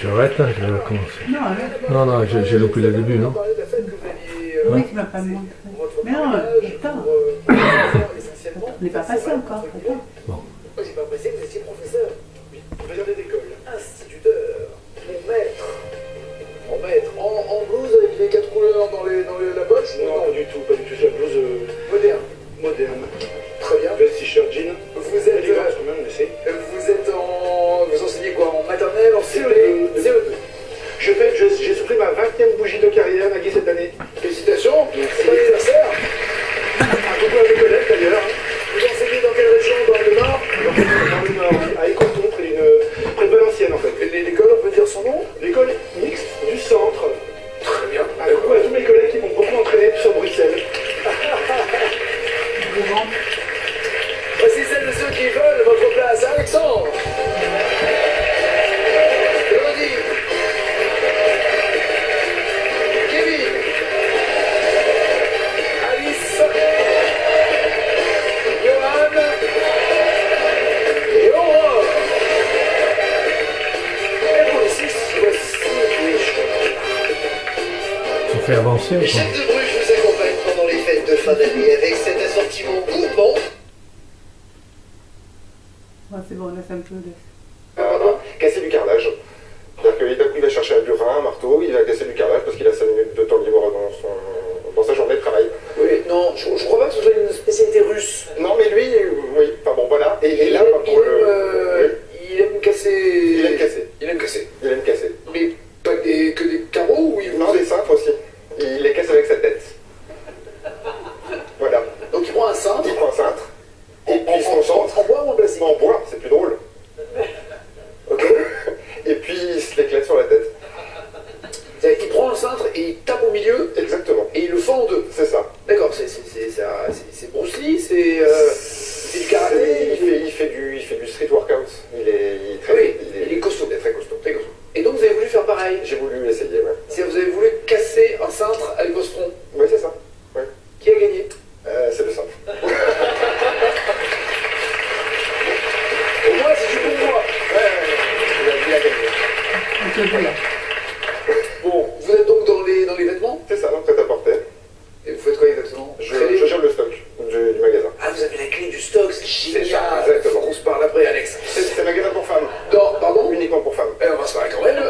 J'arrête, hein, je vais recommencer. Non, arrête. Non, j'ai loupé le début, non? Oui, tu m'as pas demandé. Mais non, attends. On n'est pas passé encore. Attends. Bon. J'ai pas apprécié que vous étiez professeur. Oui, professeur d'école. Instituteur. Mon maître. En blouse avec les 4 couleurs dans la poche? Non, pas du tout. C'est la blouse Moderne. très bien. Veste, t-shirt, jean. Vous êtes... Élégance quand même, mais c'est... Vous enseignez quoi? En maternelle, en CE2? J'ai soufflé ma 20e bougie de carrière, Nagui, cette année. Félicitations. Merci. C'est pas anniversaire. Un couple à mes collègues, d'ailleurs. Vous enseignez dans quelle région? Dans le Nord? Dans le Nord, oui. À Écoton, près de Valenciennes, en fait. L'école, on peut dire son nom? L'école mixte du centre. Très bien. Un coucou à tous mes collègues qui m'ont beaucoup entraîné sur Bruxelles. Voici celles de ceux qui veulent votre place. Alexandre. Elodie. Kevin. Alice. Johan. Et Aurore. Et pour les 6, voici les choix. Ça fait avancer ou Jacques pas? de Bruges vous accompagne pendant les fêtes de fin d'année avec cet assortiment gourmand. Ouais, c'est bon, laisse un peu de... Casser du carrelage. C'est-à-dire qu'il va chercher un burin, un marteau, il va casser du carrelage parce qu'il a 5 minutes de temps libre dans sa journée de travail. Oui, non, je crois pas que ce soit une spécialité russe. Non, mais lui, oui, enfin bon, voilà. Et là, Il aime casser. il aime casser. Il aime casser. Il aime casser. Mais pas que des carreaux ou il Non, des cintres aussi. Il les casse avec sa tête. Voilà. Donc il prend un cintre. Il prend un cintre, et puis il se concentre. En bois ou en plastique? En bois, c'est plus drôle. Ok. Et puis il se l'éclate sur la tête. C'est-à-dire qu'il prend un cintre et il tape au milieu Exactement. et il le fend en deux. C'est ça. D'accord, c'est Bruce Lee, c'est du karaté. Il fait du street workout. Il est costaud. Il est très costaud. Très costaud. Et donc vous avez voulu faire pareil. J'ai voulu essayer, ouais. Vous avez voulu casser un cintre avec votre front. Oui, c'est ça. Ouais. Qui a gagné? C'est le simple. Au moins c'est du pour moi. Il a gagné. Ok, voilà. Bon, vous êtes donc dans les vêtements? C'est ça, prêt à porter. Et vous faites quoi exactement? Je gère le stock du magasin. Ah, vous avez la clé du stock, c'est génial. ça, exactement. On se parle après, Alex. C'est un magasin pour femmes. Pardon? Uniquement pour femmes. On va se parler quand même.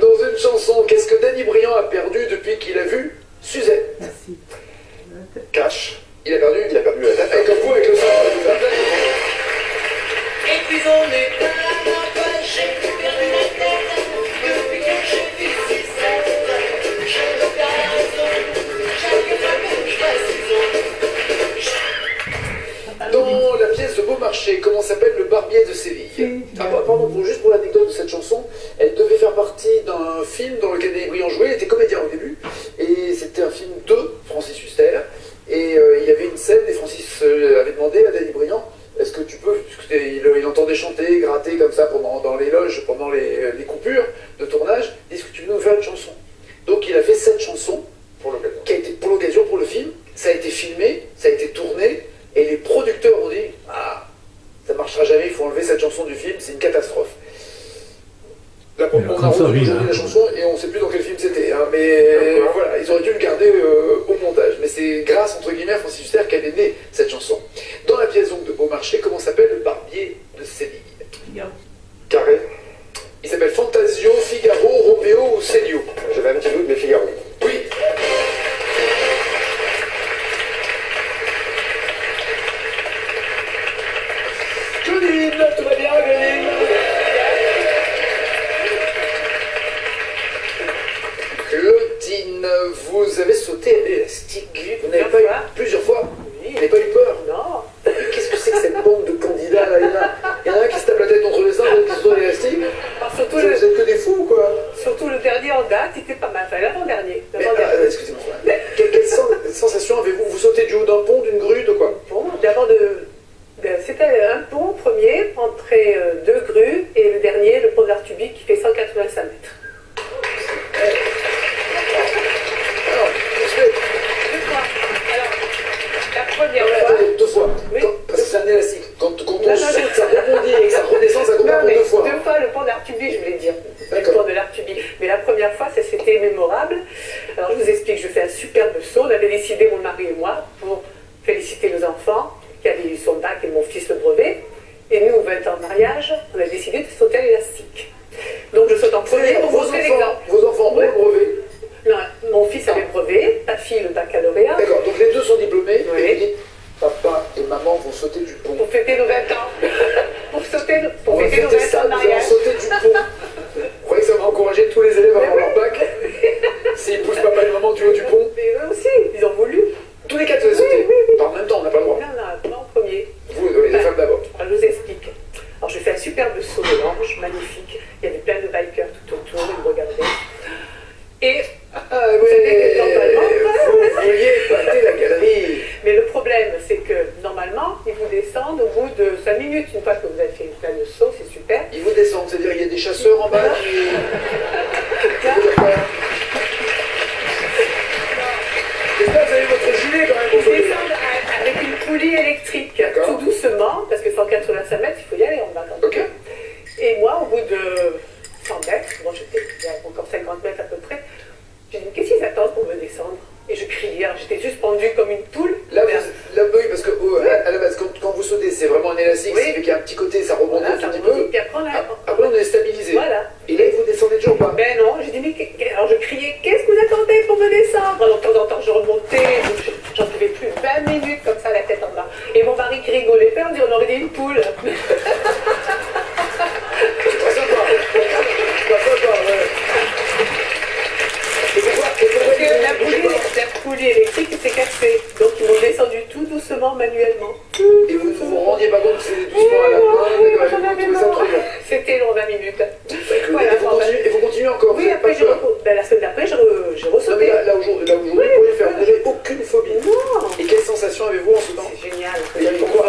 Dans une chanson, qu'est-ce que Danny Briand a perdu depuis qu'il a vu Suzette? Merci. Cash. Il a perdu La tête. Et comme vous, avec le sang. Et puis on est à la page, j'ai perdu la tête. Depuis que j'ai vu Suzette, je me casse. Chaque fois que je passe Dans la pièce de Beaumarchais, comment s'appelle le barbier de Séville? Pardon, juste pour l'anecdote de cette chanson, elle devait faire partie d'un film dans lequel Danny Briand jouait. Il était comédien au début, et c'était un film de Francis Huster. Et il y avait une scène, et Francis avait demandé à Danny Briand, est-ce que tu peux, il entendait chanter, gratter comme ça dans les loges, pendant les coupures de tournage, est-ce que tu veux nous faire une chanson? Donc il a fait cette chanson, Pour l'occasion. qui a été pour l'occasion, pour le film. Ça a été filmé, ça a été tourné, et les producteurs ont dit, ah, ça marchera jamais, il faut enlever cette chanson du film, c'est une catastrophe. Là, on a comme ça, retenu oui, aujourd'hui hein. la chanson et on ne sait plus dans quel film c'était, hein, mais voilà, ils auraient dû le garder au montage. Mais c'est grâce, entre guillemets, à Francis Huster qu'elle est née, cette chanson. Dans la pièce donc de Beaumarchais, comment s'appelle le barbier de Séville? Carré. Il s'appelle Fantasio, Figaro, Roméo ou Célio? J'avais un petit doute, mais Figaro. Oui. Claudine, tout va bien, Claudine? Claudine, vous avez sauté à l'élastique. Vous n'avez pas eu plusieurs fois? Vous n'avez pas eu peur? Non. Qu'est-ce que c'est que cette bande de candidats là? Il y en a un qui se tape la tête contre les seins, l'autre qui saute à l'élastique. Surtout Vous êtes que des fous, quoi. surtout le dernier en date, c'était pas mal. Enfin, l'avant-dernier. Mais, excusez-moi. Quelle sensation avez-vous? Vous sautez du haut d'un pont, d'une grue, de quoi? Bon, c'était un pont premier, entre deux grues, et le dernier, le pont d'Artuby, qui fait 185 mètres. Alors, explique. Deux fois. Alors, la première fois, Attendez, deux fois. Oui. Parce que c'est un élastique mon fils le brevet. Et nous, 20 ans de mariage, on a décidé de sauter à l'élastique. Donc je saute en premier pour Vos montrer enfants, l'exemple. vos enfants ont le brevet. Non, mon fils avait le brevet, ta fille le baccalauréat. D'accord, donc les deux sont diplômés. Oui. Et vous dites, papa et maman vont sauter du pont. Pour fêter nos 20 ans. pour On va fêter nos fêter 20 ans ça, de nous allons mariage. sauter du pont. Vous croyez que ça va encourager tous les élèves à avoir leur bac s'ils poussent papa et maman du haut du pont? Mais eux aussi, ils ont voulu. Tous les quatre, vous allez sauter. En même temps, on n'a pas le droit. Non, pas en premier. Vous, les femmes d'abord. Alors, je vous explique. Alors, je fais un superbe saut de l'ange, magnifique. Il y avait plein de bikers tout autour, ils me regardaient. Et Ah oui, normalement, vous vouliez épater la galerie. mais le problème, c'est que normalement, ils vous descendent au bout de 5 minutes. Une fois que vous avez fait plein de sauts, c'est super. Ils vous descendent, c'est-à-dire il y a des chasseurs en bas qui... J'espère que vous avez votre gilet quand même pour Ils sauter. descendent avec une poulie électrique, D'accord. tout doucement, parce que 185 mètres, il faut y aller en bas quand même. Ok. Et moi, au bout de 100 mètres, bon, j'étais il y a encore 50 mètres à peu près, j'ai dit, qu'est-ce qu'ils attendent pour me descendre? Et je criais, alors j'étais juste pendue comme une poule. Là, Mais, oui, parce que à la base, quand vous sautez, c'est vraiment un élastique, Oui. ce qui fait qu'il y a un petit côté, ça rebondit voilà, un ça petit rebondit, peu. puis après, Après, on est stabilisé. Voilà. Et là, vous descendez toujours pas. Ben non, j'ai dit, alors je criais, qu'est-ce que vous attendez pour me descendre? Alors de temps en temps, je remontais, j'en pouvais plus, 20 minutes comme ça, la tête en bas. Et mon mari qui rigolait, on dit, on aurait dit une poule. C'est pas sympa. C'est pas sympa, ouais. Et pourquoi Parce que la poulie électrique s'est cassée. Donc ils m'ont descendu tout doucement, manuellement. Et vous ne vous rendiez pas compte que c'est doucement à la main, J'en vous avais trouvez ça marre. trop long. C'était long, 20 minutes. Voilà, et vous continuez encore, vous Oui, n'avez après, pas peur. la semaine d'après, j'ai Non, mais ressauté. là aujourd'hui, vous pouvez faire, vous n'avez aucune phobie. Non, Et quelle sensation avez-vous en ce temps? c'est génial. Et pourquoi?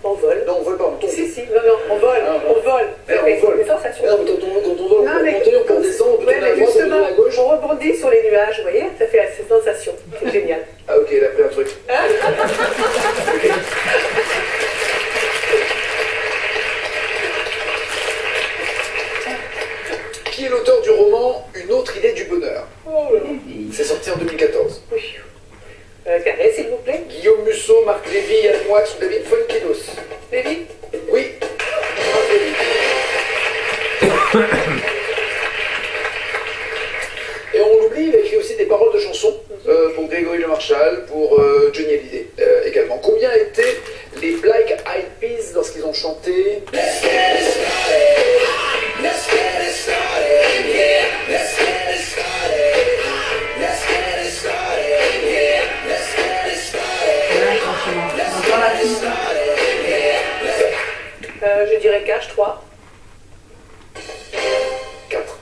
On vole. Non, on vole pas, on tombe. Si, non, on vole. Ah, On vole. Mais on vole. Des sensations. Non, mais quand on vole, on Non, peut mais- monter, on peut descendre, on peut Ouais, tourner à mais droite, on peut justement, tourner à gauche. on rebondit sur les nuages, vous voyez, ça fait cette sensation. C'est génial. Ah ok, il a pris un truc. Qui est l'auteur du roman Une autre idée du bonheur? C'est sorti en 2014. Oui. Carré, s'il vous plaît. Guillaume Musso, Marc Lévy, Yann Moix ou David Fonkinos? Lévi. Oui. Marc Lévy. Et on l'oublie, il a écrit aussi des paroles de chansons pour Grégory Le Marchal, pour Johnny Hallyday également. Combien étaient les Black Eyed Peas lorsqu'ils ont chanté Voilà, franchement. Encore la fille. Je dirais cash 3. 4.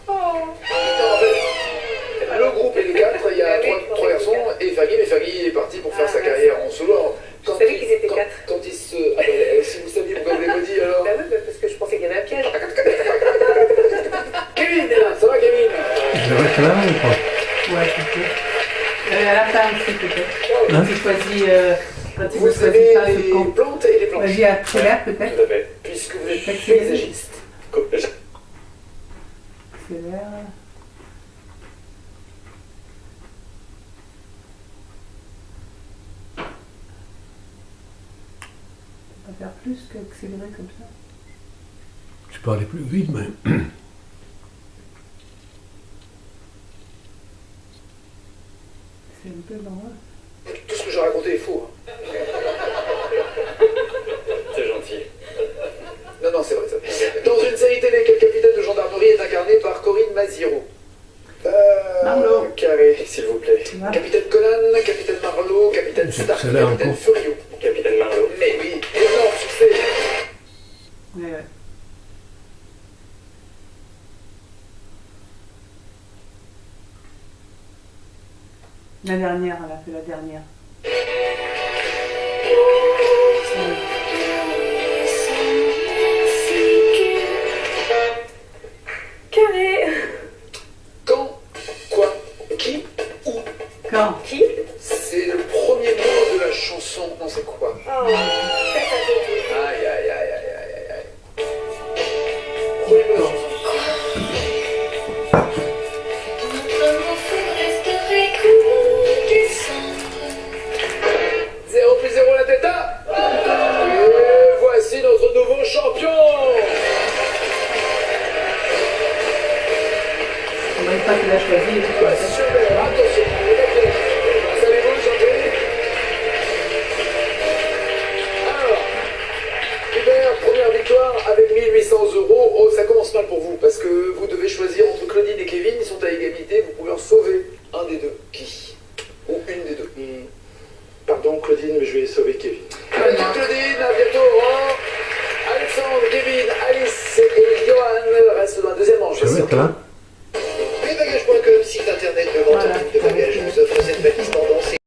Le groupe et les 4, il y a Ah oui, trois garçons et Fergie, mais Fergie est parti pour faire Ah, sa merci. carrière en solo. Alors, Je savais qu'ils étaient 4. Quand ils se... Ah ben, si vous saviez pourquoi vous l'avez pas dit alors... Bah oui, parce que je pensais qu'il y avait un piège. Kevin est là, ça va Kevin? Je reste là ou pas? Ouais, peut-être. À la fin aussi, peut-être. Quand tu choisis, quand tu Vous choisis savez pas ce les qu'on. plantes et les planches. Vas-y, accélère peut-être. Tout à fait. Puisque vous êtes Accélère. paysagiste. Accélère. On va faire plus qu'accélérer comme ça. Je peux aller plus vite, mais. C'est un peu loin. Tout ce que j'ai raconté est faux. Hein. C'est gentil. Non, c'est vrai ça. Dans une série télé, quel capitaine de gendarmerie est incarné par Corinne Maziro? Marlowe. Carré. S'il vous plaît. Tu vois? Capitaine Conan, capitaine Marlowe, capitaine C'est Stark, là capitaine encore. Furio. Capitaine Marlowe. Mais oui, énorme succès. Ouais. La dernière, elle a fait la dernière. Carré. Quand, quoi, qui, où? Quand? Qui? C'est le premier mot de la chanson. Non, c'est quoi? Oh, tête à côté. Aïe, aïe, aïe, aïe, aïe, aïe, aïe. Premier mot de la chanson. Notre amour resterait court des cendres. pas qu'il a choisi et tout ça. Super, attention, installez-vous, chantez. Alors, Hubert, première victoire avec 1800 €. Oh, ça commence mal pour vous, parce que vous devez choisir entre Claudine et Kevin, ils sont à égalité, vous pouvez en sauver un des deux. Qui? Ou une des deux. Pardon Claudine, mais je vais sauver Kevin. Claudine, à bientôt, au revoir. Alexandre, Kevin, Alice et Johan restent dans la deuxième manche. Ça va être là.